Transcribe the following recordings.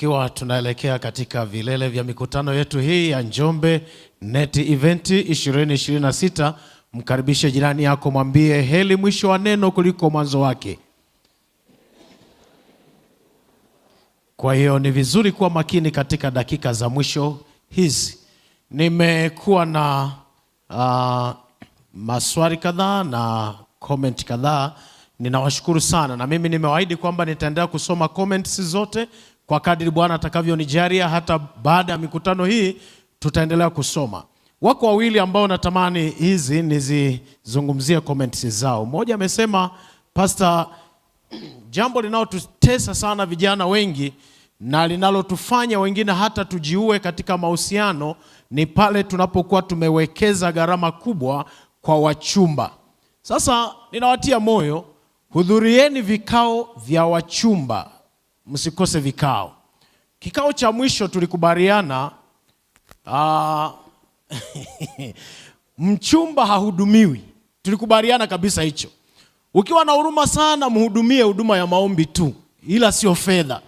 Tukiwa tunaelekea katika vilele vya mikutano yetu hii ya Njombe Net Event 2026, mkaribishe jirani yako, mwambie heri mwisho wa neno kuliko mwanzo wake. Kwa hiyo ni vizuri kuwa makini katika dakika za mwisho hizi. Nimekuwa na maswali kadhaa na comment kadhaa. Ninawashukuru sana, na mimi nimewaahidi kwamba nitaendelea kusoma comments zote kwa kadri Bwana atakavyonijalia. Hata baada ya mikutano hii tutaendelea kusoma. Wako wawili ambao natamani hizi nizizungumzie comments zao. Mmoja amesema, Pastor, jambo linalotutesa sana vijana wengi na linalotufanya wengine hata tujiue katika mahusiano ni pale tunapokuwa tumewekeza gharama kubwa kwa wachumba. Sasa ninawatia moyo, hudhurieni vikao vya wachumba, msikose vikao. Kikao cha mwisho tulikubaliana mchumba hahudumiwi. Tulikubaliana kabisa hicho. Ukiwa na huruma sana, mhudumie huduma ya maombi tu, ila sio fedha.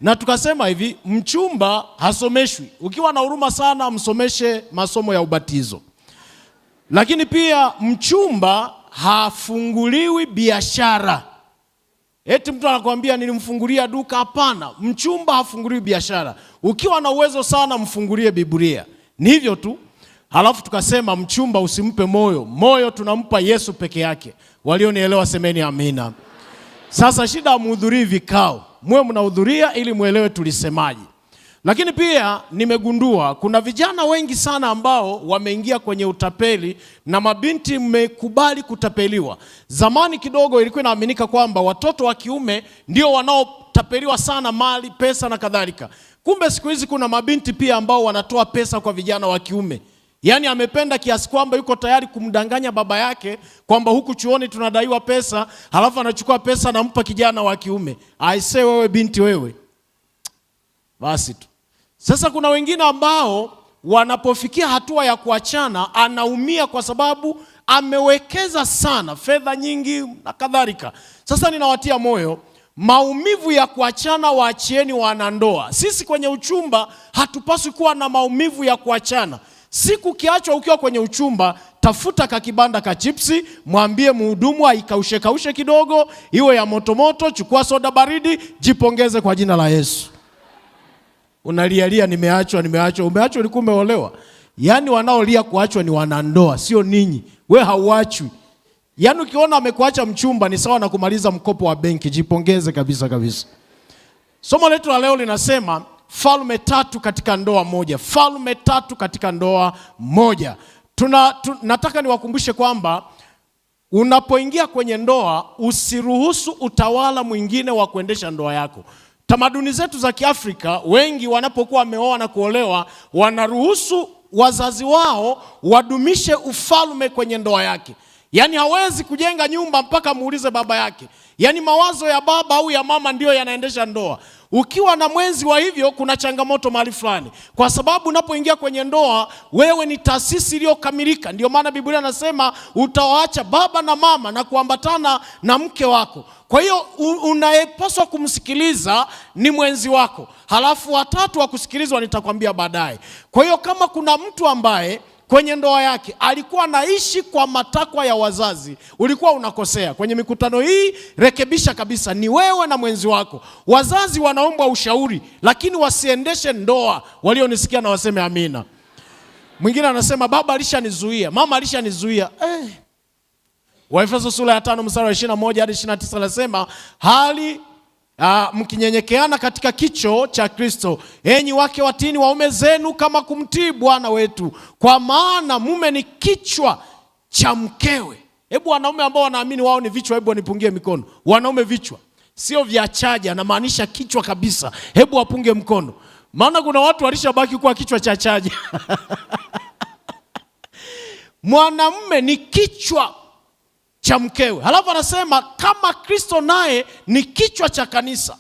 Na tukasema hivi, mchumba hasomeshwi. Ukiwa na huruma sana, msomeshe masomo ya ubatizo. Lakini pia mchumba hafunguliwi biashara. Eti mtu anakuambia nilimfungulia duka. Hapana, mchumba hafunguliwi biashara. Ukiwa na uwezo sana, mfungulie Biblia. Ni hivyo tu. Halafu tukasema mchumba usimpe moyo. Moyo tunampa Yesu peke yake. Walionielewa semeni amina. Sasa shida mhudhurii vikao. Mwe mnahudhuria ili muelewe tulisemaje. Lakini pia nimegundua kuna vijana wengi sana ambao wameingia kwenye utapeli, na mabinti mmekubali kutapeliwa. Zamani kidogo ilikuwa inaaminika kwamba watoto wa kiume ndio wanaotapeliwa sana mali, pesa na kadhalika. Kumbe siku hizi kuna mabinti pia ambao wanatoa pesa kwa vijana wa kiume. Yaani amependa kiasi kwamba yuko tayari kumdanganya baba yake kwamba huku chuoni tunadaiwa pesa, halafu anachukua pesa anampa kijana wa kiume. Aisee wewe binti wewe. Basi tu. Sasa kuna wengine ambao wanapofikia hatua ya kuachana anaumia kwa sababu amewekeza sana fedha nyingi na kadhalika. Sasa ninawatia moyo, maumivu ya kuachana waachieni wanandoa. Sisi kwenye uchumba hatupaswi kuwa na maumivu ya kuachana. Siku kiachwa ukiwa kwenye uchumba, tafuta kakibanda ka chipsi, mwambie mhudumu aikaushe kidogo, iwe ya moto, chukua soda baridi, jipongeze kwa jina la Yesu. Unalialia nimeachwa. Umeachwa ulikuwa umeolewa. Yaani wanaolia kuachwa ni wanandoa, sio ninyi. We hauachwi. Yaani ukiona amekuacha mchumba ni sawa na kumaliza mkopo wa benki, jipongeze kabisa. Somo letu la leo linasema falme tatu katika ndoa moja. Falme tatu katika ndoa moja. Nataka niwakumbushe kwamba unapoingia kwenye ndoa usiruhusu utawala mwingine wa kuendesha ndoa yako. Tamaduni zetu za Kiafrika, wengi wanapokuwa wameoa na kuolewa wanaruhusu wazazi wao wadumishe ufalme kwenye ndoa yake. Yaani hawezi kujenga nyumba mpaka muulize baba yake. Yaani mawazo ya baba au ya mama ndio yanaendesha ndoa. Ukiwa na mwenzi wa hivyo kuna changamoto mahali fulani. Kwa sababu unapoingia kwenye ndoa wewe ni taasisi iliyokamilika. Ndio maana Biblia inasema utawaacha baba na mama na kuambatana na mke wako. Kwa hiyo unayepaswa kumsikiliza ni mwenzi wako. Halafu watatu wa kusikilizwa nitakwambia baadaye. Kwa hiyo kama kuna mtu ambaye kwenye ndoa yake alikuwa anaishi kwa matakwa ya wazazi, ulikuwa unakosea. Kwenye mikutano hii rekebisha kabisa, ni wewe na mwenzi wako. Wazazi wanaomba ushauri, lakini wasiendeshe ndoa. Walionisikia na waseme amina. Mwingine anasema baba alishanizuia, mama alishanizuia. Waefeso sura ya 5 mstari wa 21 hadi 29 anasema hali mkinyenyekeana katika kicho cha Kristo, enyi wake watini waume zenu kama kumtii Bwana wetu, kwa maana mume ni kichwa cha mkewe. Hebu wanaume ambao wanaamini wao ni vichwa, hebu wanipungie mikono. Wanaume vichwa sio vya chaja, na maanisha kichwa kabisa. Hebu wapunge mkono. Maana kuna watu walishabaki kuwa kichwa cha chaja. Mwanamume ni kichwa cha mkewe. Halafu anasema kama Kristo naye ni kichwa cha kanisa,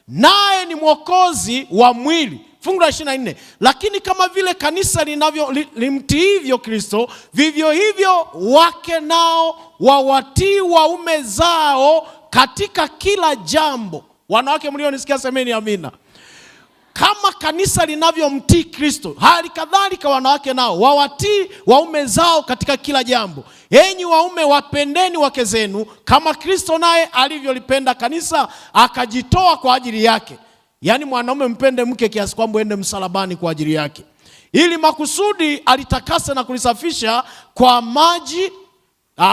naye ni mwokozi wa mwili. Fungu la 24, lakini kama vile kanisa limtiivyo Kristo, vivyo hivyo wake nao wawatii waume zao katika kila jambo. Wanawake mlionisikia semeni amina. kama kanisa linavyomtii Kristo, hali kadhalika wanawake nao wawatii waume zao katika kila jambo. Enyi waume, wapendeni wake zenu kama Kristo naye alivyolipenda kanisa akajitoa kwa ajili yake. Yaani mwanaume mpende mke kiasi kwamba ende msalabani kwa ajili yake, ili makusudi alitakase na kulisafisha kwa maji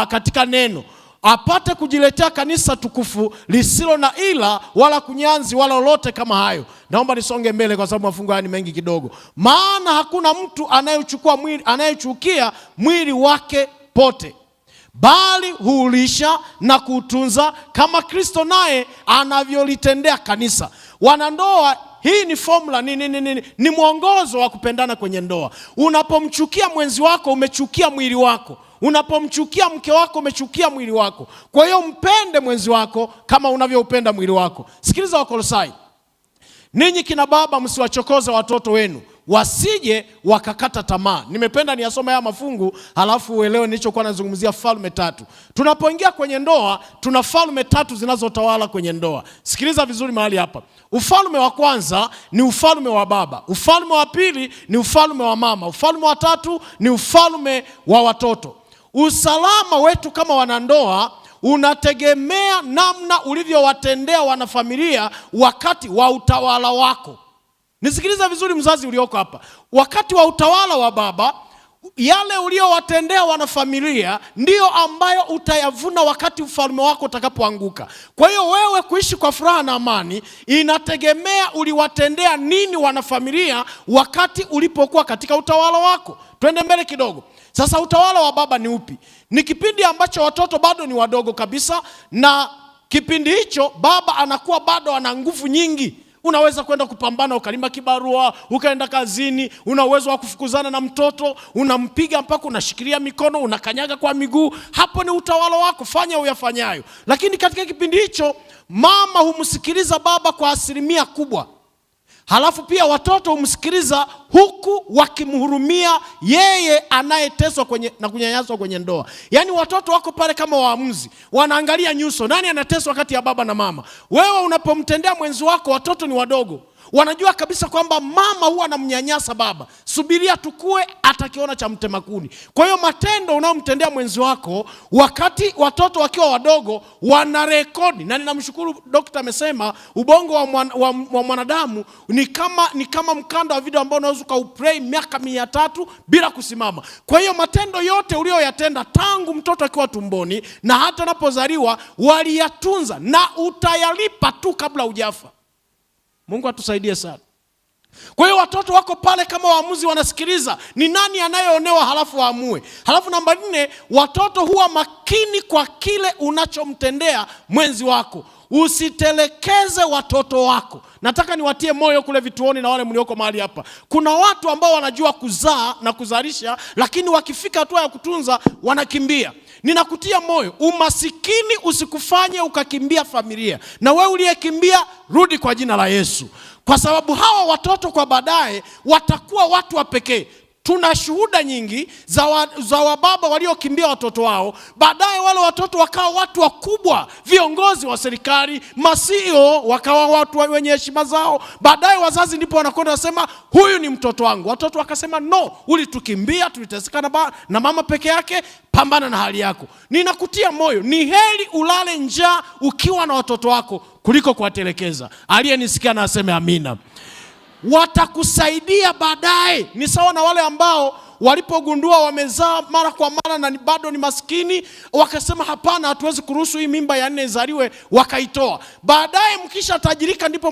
katika neno, apate kujiletea kanisa tukufu lisilo na ila wala kunyanzi wala lolote kama hayo. Naomba nisonge mbele kwa sababu mafungu haya ni mengi kidogo. Maana hakuna mtu anayechukia mwili wake pote, bali huulisha na kuutunza kama Kristo naye anavyolitendea kanisa. Wanandoa, hii ni formula, ni mwongozo wa kupendana kwenye ndoa. Unapomchukia mwenzi wako umechukia mwili wako. Unapomchukia mke wako umechukia mwili wako. Kwa hiyo mpende mwenzi wako kama unavyoupenda mwili wako. Sikiliza Wakolosai. Ninyi kina baba, msiwachokoze watoto wenu wasije wakakata tamaa. Nimependa niyasome haya mafungu halafu uelewe nilichokuwa nazungumzia falme tatu. Tunapoingia kwenye ndoa, tuna falme tatu zinazotawala kwenye ndoa. Sikiliza vizuri mahali hapa. Ufalme wa kwanza ni ufalme wa baba. Ufalme wa pili ni ufalme wa mama. Ufalme wa tatu ni ufalme wa watoto. Usalama wetu kama wanandoa unategemea namna ulivyowatendea wanafamilia wakati wa utawala wako. Nisikiliza vizuri mzazi ulioko hapa. Wakati wa utawala wa baba, yale uliowatendea wanafamilia ndio ambayo utayavuna wakati ufalme wako utakapoanguka. Kwa hiyo wewe kuishi kwa furaha na amani inategemea uliwatendea nini wanafamilia wakati ulipokuwa katika utawala wako. Twende mbele kidogo. Sasa utawala wa baba ni upi? Ni kipindi ambacho watoto bado ni wadogo kabisa, na kipindi hicho baba anakuwa bado ana nguvu nyingi. Unaweza kwenda kupambana, ukalima kibarua, ukaenda kazini, una uwezo wa kufukuzana na mtoto, unampiga mpaka unashikilia mikono, unakanyaga kwa miguu. Hapo ni utawala wako, fanya uyafanyayo. Lakini katika kipindi hicho mama humsikiliza baba kwa asilimia kubwa. Halafu pia watoto humsikiliza huku wakimhurumia yeye anayeteswa na kunyanyaswa kwenye ndoa. Yaani watoto wako pale kama waamuzi, wanaangalia nyuso, nani anateswa kati ya baba na mama. Wewe unapomtendea mwenzi wako, watoto ni wadogo, wanajua kabisa kwamba mama huwa anamnyanyasa baba. Subiria tukue, atakiona cha mtema kuni. Kwa hiyo matendo unayomtendea mwenzi wako wakati watoto wakiwa wadogo wanarekodi. Na ninamshukuru daktari amesema ubongo wa mwanadamu ni kama mkanda wa video ambao unaweza kuuplay miaka 300 bila kusimama. Kwa hiyo matendo yote uliyoyatenda tangu mtoto akiwa tumboni na hata anapozaliwa waliyatunza, na utayalipa tu kabla hujafa. Mungu atusaidie sana. Kwa hiyo watoto wako pale kama waamuzi, wanasikiliza ni nani anayeonewa halafu waamue. Halafu namba 4, watoto huwa makini kwa kile unachomtendea mwenzi wako. Usitelekeze watoto wako. Nataka niwatie moyo kule vituoni na wale mlioko mahali hapa. Kuna watu ambao wanajua kuzaa na kuzalisha, lakini wakifika hatua ya kutunza wanakimbia. Ninakutia moyo, umasikini usikufanye ukakimbia familia. Na wewe uliyekimbia, rudi kwa jina la Yesu. Kwa sababu hawa watoto kwa baadaye watakuwa watu wa pekee. Tuna shuhuda nyingi za wababa waliokimbia watoto wao, baadaye wale watoto wakawa watu wakubwa, viongozi wa serikali, masio wakawa watu wenye heshima zao. Baadaye wazazi ndipo wanakwenda wasema, huyu ni mtoto wangu. Watoto wakasema, no, ulitukimbia, tuliteseka na mama peke yake, pambana na hali yako. Ninakutia moyo, ni heri ulale njaa ukiwa na watoto wako kuliko kuwatelekeza. Aliyenisikia na aseme amina. Watakusaidia baadaye. Ni sawa na wale ambao walipogundua wamezaa mara kwa mara na bado ni maskini, wakasema hapana, hatuwezi kuruhusu hii mimba ya 4 izaliwe, wakaitoa. Baadaye mkisha tajirika ndipo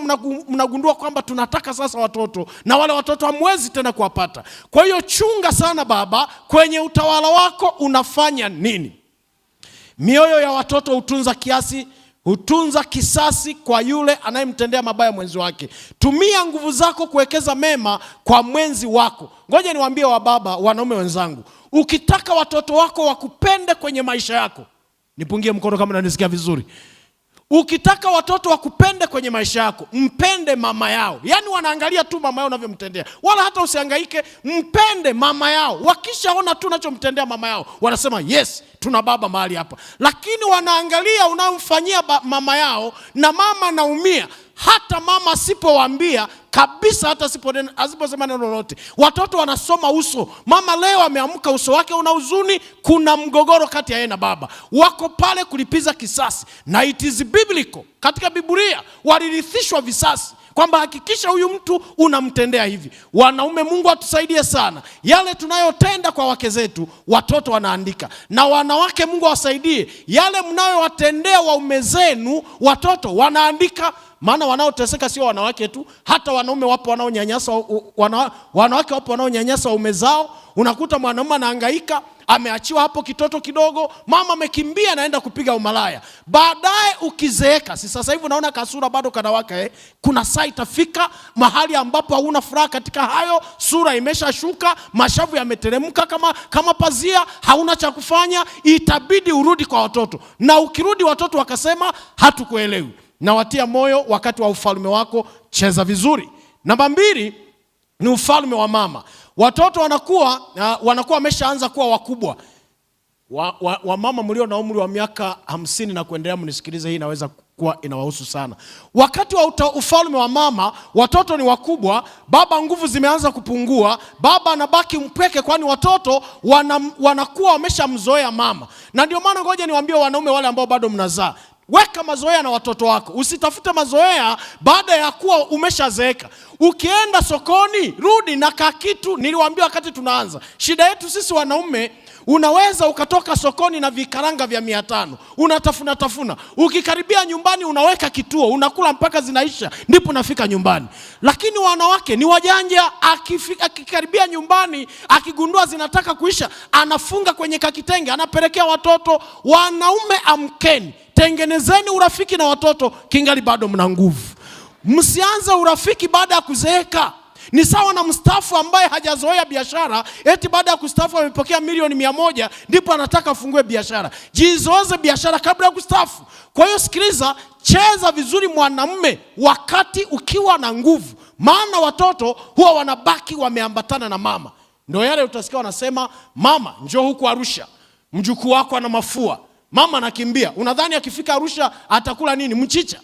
mnagundua kwamba tunataka sasa watoto, na wale watoto hamwezi tena kuwapata. Kwa hiyo chunga sana baba, kwenye utawala wako unafanya nini. Mioyo ya watoto hutunza kiasi, hutunza kisasi kwa yule anayemtendea mabaya mwenzi wake. Tumia nguvu zako kuwekeza mema kwa mwenzi wako. Ngoja niwaambie wababa, wanaume wenzangu, ukitaka watoto wako wakupende kwenye maisha yako, nipungie mkono kama unanisikia vizuri. Ukitaka watoto wakupende kwenye maisha yako, mpende mama yao. Yaani wanaangalia tu mama yao unavyomtendea, wala hata usihangaike, mpende mama yao. Wakishaona tu unachomtendea mama yao, wanasema yes, tuna baba mahali hapa. Lakini wanaangalia unayomfanyia mama yao, na mama anaumia, hata mama asipowaambia kabisa, hata asiposema neno lolote, watoto wanasoma uso. Mama leo ameamka uso wake una huzuni, kuna mgogoro kati ya yeye na baba. Wako pale kulipiza kisasi, na it is biblical. Katika Biblia walirithishwa visasi, kwamba hakikisha huyu mtu unamtendea hivi. Wanaume, Mungu atusaidie sana. Yale tunayotenda kwa wake zetu, watoto wanaandika. Na wanawake, Mungu awasaidie, yale mnayowatendea waume zenu, watoto wanaandika. Maana wanaoteseka sio wanawake tu, hata wanaume wapo wanaonyanyasa, wanawake wapo wanaonyanyasa waume zao. Unakuta mwanaume anahangaika, ameachiwa hapo kitoto kidogo, mama amekimbia naenda kupiga umalaya. Baadaye ukizeeka, si sasa hivi unaona kasura bado kanawaka, kuna saa itafika mahali ambapo hauna furaha katika hayo, sura imeshashuka, mashavu yameteremka kama pazia, hauna cha kufanya, itabidi urudi kwa watoto. Na ukirudi watoto wakasema hatukuelewi. Na watia moyo, wakati wa ufalme wako cheza vizuri. Namba 2 ni ufalme wa mama. Watoto wanakuwa wameshaanza kuwa wakubwa. Wa mama mlio na umri wa miaka 50 na kuendelea, mnisikilize, hii inaweza kuwa inawahusu sana. Wakati wa ufalme wa mama, watoto ni wakubwa, baba nguvu zimeanza kupungua, baba anabaki mpweke, kwani watoto wanakuwa wameshamzoea mama. Na ndio maana ngoja niwaambie wanaume wale ambao bado mnazaa, weka mazoea na watoto wako. Usitafute mazoea baada ya kuwa umeshazeeka. Ukienda sokoni, rudi na kakitu. Niliwaambia wakati tunaanza, shida yetu sisi wanaume, unaweza ukatoka sokoni na vikaranga vya 500, unatafuna. Ukikaribia nyumbani unaweka kituo, unakula mpaka zinaisha, ndipo nafika nyumbani. Lakini wanawake ni wajanja, akikaribia nyumbani, akigundua zinataka kuisha, anafunga kwenye kakitenge, anapelekea watoto. Wanaume, amkeni, tengenezeni urafiki na watoto kingali bado mna nguvu. Msianze urafiki baada ya kuzeeka. Ni sawa na mstaafu ambaye hajazoea biashara, eti baada ya kustaafu amepokea milioni 100 ndipo anataka afungue biashara. Jizoeze biashara kabla ya kustaafu. Kwa hiyo sikiliza, cheza vizuri mwanamume wakati ukiwa na nguvu, maana watoto huwa wanabaki wameambatana na mama. Ndio yale utasikia wanasema, mama njoo huku Arusha, mjukuu wako ana mafua. Mama anakimbia. Unadhani akifika Arusha atakula nini? Mchicha.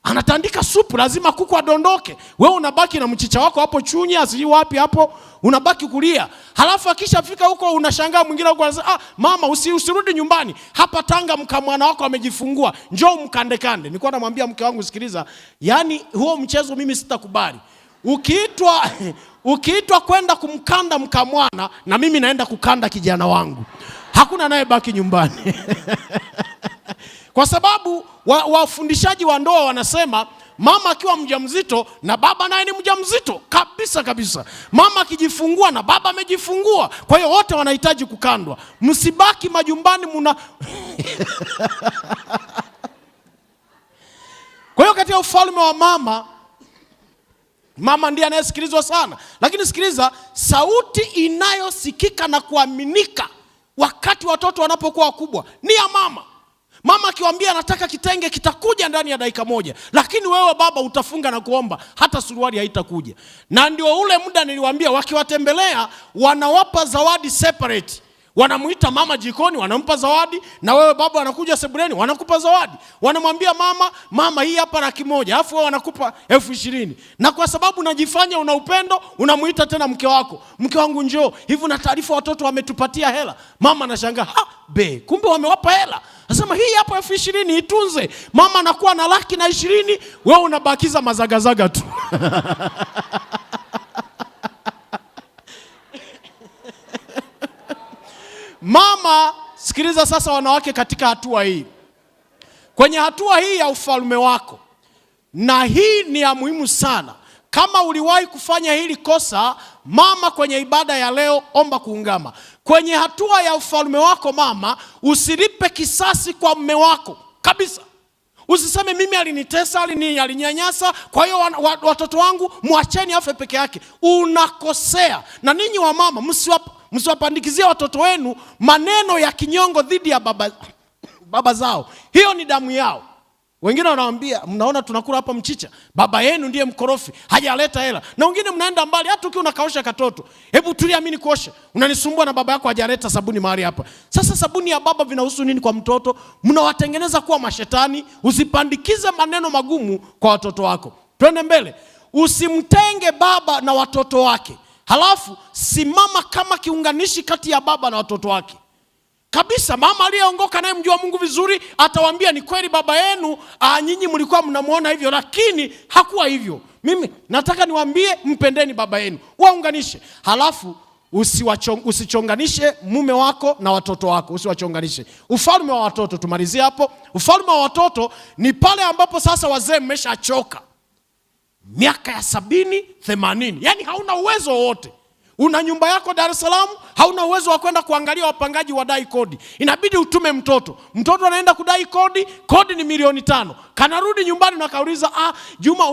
Anatandika supu, lazima kuku adondoke. Wewe unabaki na mchicha wako hapo Chunya, sijui wapi hapo, unabaki kulia. Halafu akishafika huko unashangaa mwingine huko anasema, mama usirudi nyumbani. Hapa Tanga mkamwana wako amejifungua. Njoo mkande. Nilikuwa namwambia mke wangu, sikiliza, yani huo mchezo mimi sitakubali. Ukiitwa kwenda kumkanda mkamwana, na mimi naenda kukanda kijana wangu. Hakuna naye baki nyumbani. Kwa sababu wafundishaji wa ndoa wanasema, mama akiwa mjamzito na baba naye ni mjamzito kabisa. Mama akijifungua na baba amejifungua. Kwa hiyo wote wanahitaji kukandwa. Msibaki majumbani Kwa hiyo katika ufalme wa mama ndiye anayesikilizwa sana. Lakini sikiliza, sauti inayosikika na kuaminika wakati watoto wanapokuwa wakubwa ni ya mama. Mama akiwaambia anataka kitenge, kitakuja ndani ya dakika 1. Lakini wewe baba utafunga na kuomba, hata suruali haitakuja. Na ndio ule muda niliwaambia, wakiwatembelea wanawapa zawadi separate. Wanamuita mama jikoni, wanampa zawadi, na wewe baba anakuja sebuleni, wanakupa zawadi. Wanamwambia mama hii hapa 100,000, alafu wewe wanakupa 20,000. Na kwa sababu unajifanya una upendo, unamuita tena mke wako. Mke wangu njoo, hivi na taarifa watoto wametupatia hela. Mama anashangaa, kumbe wamewapa hela. Anasema hii hapa 20,000 itunze. Mama anakuwa na 120,000, wewe unabakiza mazagazaga tu. Mama, sikiliza sasa wanawake, katika hatua hii, kwenye hatua hii ya ufalme wako, na hii ni ya muhimu sana. Kama uliwahi kufanya hili kosa, mama, kwenye ibada ya leo omba kuungama. Kwenye hatua ya ufalme wako mama, usilipe kisasi kwa mume wako kabisa. Usiseme mimi alinitesa, alinyanyasa, kwa hiyo watoto wangu muacheni afe peke yake. Unakosea. Na ninyi wa mama, msiwapandikizie watoto wenu maneno ya kinyongo dhidi ya baba zao. Hiyo ni damu yao. Wengine wanawaambia, mnaona tunakula hapa mchicha, baba yenu ndiye mkorofi, hajaleta hela. Na wengine mnaenda mbali, hata ukiwa unakaosha katoto, hebu tulia mimi nikuoshe, unanisumbua na baba yako hajaleta sabuni mahali hapa. Sasa sabuni ya baba vinahusu nini kwa mtoto? Mnawatengeneza kuwa mashetani. Usipandikize maneno magumu kwa watoto wako. Twende mbele. Usimtenge baba na watoto wake. Halafu simama kama kiunganishi kati ya baba na watoto wake. Kabisa, mama aliyeongoka naye mjua Mungu vizuri atawaambia ni kweli baba yenu nyinyi mlikuwa mnamuona hivyo, lakini hakuwa hivyo. Mimi nataka niwaambie mpendeni baba yenu. Waunganishe. Halafu usichonganishe mume wako na watoto wako, usiwachonganishe. Ufalme wa watoto, tumalizie hapo. Ufalme wa watoto ni pale ambapo sasa wazee mmeshachoka. Miaka ya 70, 80. Yaani hauna uwezo wote. Una nyumba yako Dar es Salaam, hauna uwezo wa kwenda kuangalia wapangaji wadai kodi. Inabidi utume mtoto. Mtoto anaenda kudai kodi, kodi ni milioni 5. Kanarudi nyumbani na kauliza, Juma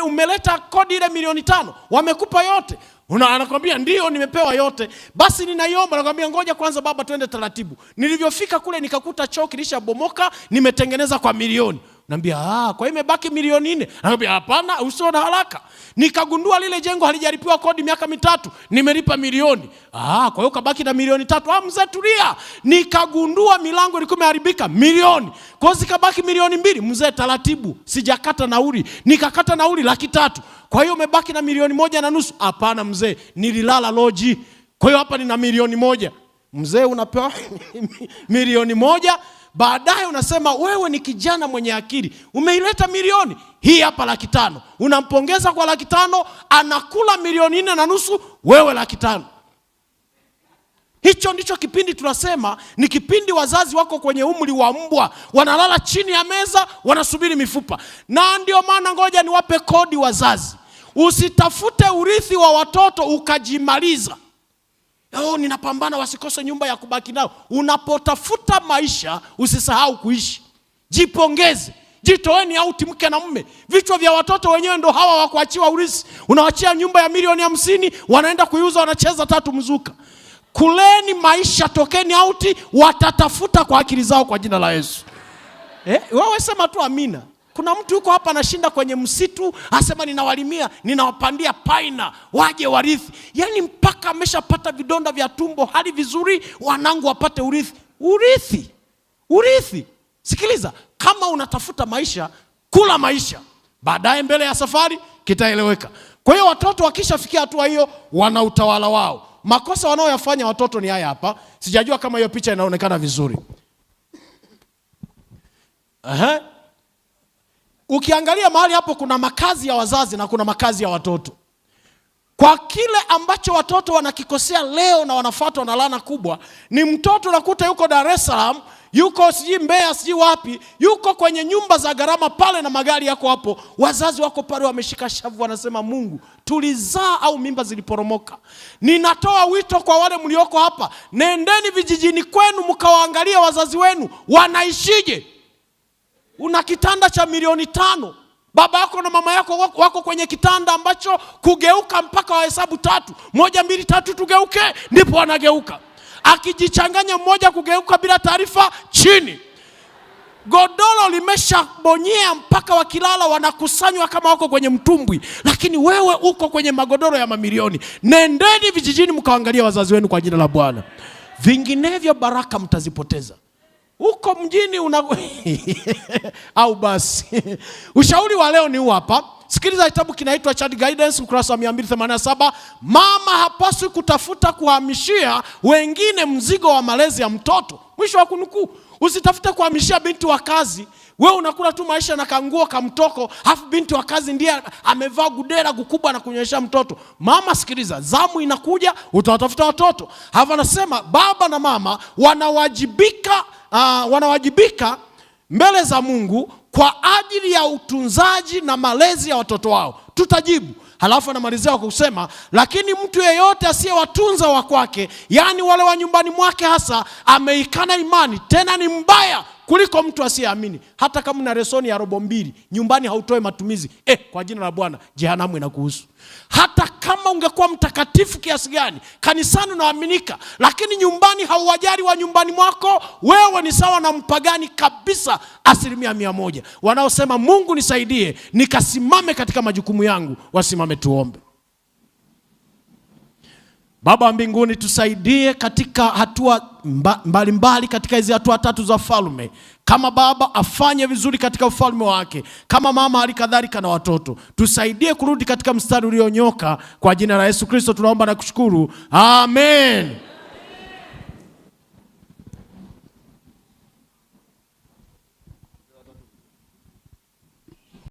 umeleta kodi ile milioni 5? Wamekupa yote? Anakwambia ndio nimepewa yote. Basi ninaiomba. Anakwambia ngoja kwanza baba twende taratibu. Nilivyofika kule nikakuta choo kilishabomoka, nimetengeneza kwa milioni. Naambia kwa hiyo imebaki milioni 4. Anaambia hapana, usio na haraka. Nikagundua lile jengo halijalipiwa kodi miaka 3, nimelipa milioni. Kwa hiyo kabaki na milioni 3. Mzee tulia. Nikagundua milango ilikuwa imeharibika, milioni. Kwa hiyo zikabaki milioni 2. Mzee taratibu, sijakata nauli. Nikakata nauli 300,000. Kwa hiyo umebaki na milioni 1.5. Hapana mzee, nililala loji. Kwa hiyo hapa nina milioni 1. Mzee unapewa milioni 1. Baadaye unasema wewe ni kijana mwenye akili, umeileta milioni hii hapa 500,000. Unampongeza kwa 500,000, anakula milioni 4.5, wewe 500,000. Hicho ndicho kipindi tunasema ni kipindi wazazi wako kwenye umri wa mbwa, wanalala chini ya meza wanasubiri mifupa. Na ndio maana ngoja niwape kodi wazazi. Usitafute urithi wa watoto ukajimaliza. Ninapambana wasikose nyumba ya kubaki nao. Unapotafuta maisha usisahau kuishi. Jipongeze. Jitoeni auti mke na mume. Vichwa vya watoto wenyewe ndo hawa wa kuachiwa urithi. Unawachia nyumba ya milioni 50, wanaenda kuiuza, wanacheza 3 mzuka. Kuleni maisha, tokeni auti, watatafuta kwa akili zao kwa jina la Yesu. Wewe sema tu amina. Kuna mtu yuko hapa anashinda kwenye msitu, asema ninawalimia, ninawapandia paina, waje warithi. Yaani mpaka ameshapata vidonda vya tumbo, hali vizuri, wanangu wapate urithi. Urithi. Sikiliza, kama unatafuta maisha, kula maisha. Baadaye mbele ya safari kitaeleweka. Kwa hiyo watoto wakishafikia hatua hiyo, wana utawala wao. Makosa wanaoyafanya watoto ni haya hapa. Sijajua kama hiyo picha inaonekana vizuri. Ukiangalia mahali hapo kuna makazi ya wazazi na kuna makazi ya watoto. Kwa kile ambacho watoto wanakikosea leo na wanafuatwa na laana kubwa, ni mtoto nakuta yuko Dar es Salaam, yuko siji Mbeya, siji wapi, yuko kwenye nyumba za gharama pale na magari yako hapo. Wazazi wako pale wameshika shavu, wanasema Mungu, tulizaa au mimba ziliporomoka. Ninatoa wito kwa wale mlioko hapa, nendeni vijijini kwenu mkawaangalia wazazi wenu wanaishije. Una kitanda cha milioni 5. Baba yako na mama yako wako kwenye kitanda ambacho kugeuka mpaka wahesabu 3. 1, 2, 3 tugeuke, ndipo wanageuka. Akijichanganya mmoja kugeuka bila taarifa, chini. Godoro limeshabonyea mpaka wakilala wanakusanywa kama wako kwenye mtumbwi. Lakini wewe uko kwenye magodoro ya mamilioni. Nendeni vijijini mkaangalia wazazi wenu kwa jina la Bwana. Vinginevyo baraka mtazipoteza. Huko mjini au basi. Ushauri wa leo ni huu hapa. Sikiliza, kitabu kinaitwa Child Guidance, ukurasa wa 287. Mama hapaswi kutafuta kuhamishia wengine mzigo wa malezi ya mtoto. Mwisho wa kunukuu. Usitafute kuhamishia binti wa kazi. Wewe unakula tu maisha na kanguo kamtoko, hafu binti wa kazi ndiye amevaa gudera gukubwa na kunyonyesha mtoto. Mama sikiliza, zamu inakuja, utawatafuta watoto. Hapo anasema baba na mama wanawajibika mbele za Mungu kwa ajili ya utunzaji na malezi ya watoto wao. Tutajibu. Halafu anamalizia kwa kusema, lakini mtu yeyote asiyewatunza wa kwake, yani wale wa nyumbani mwake hasa, ameikana imani, tena ni mbaya kuliko mtu asiyeamini. Hata kama una lesoni ya robo 2 nyumbani hautoe matumizi, kwa jina la Bwana jehanamu inakuhusu. Hata kama ungekuwa mtakatifu kiasi gani, kanisani unaaminika, lakini nyumbani hauwajali wa nyumbani mwako, wewe ni sawa na mpagani kabisa 100%. Wanaosema Mungu nisaidie nikasimame katika majukumu yangu, wasimame tuombe. Baba wa mbinguni, tusaidie katika hatua mbalimbali, katika hizi hatua 3 za falme. Kama baba afanye vizuri katika ufalme wake, kama mama halikadhalika na watoto, tusaidie kurudi katika mstari ulionyoka. Kwa jina la Yesu Kristo tunaomba na kushukuru, amen.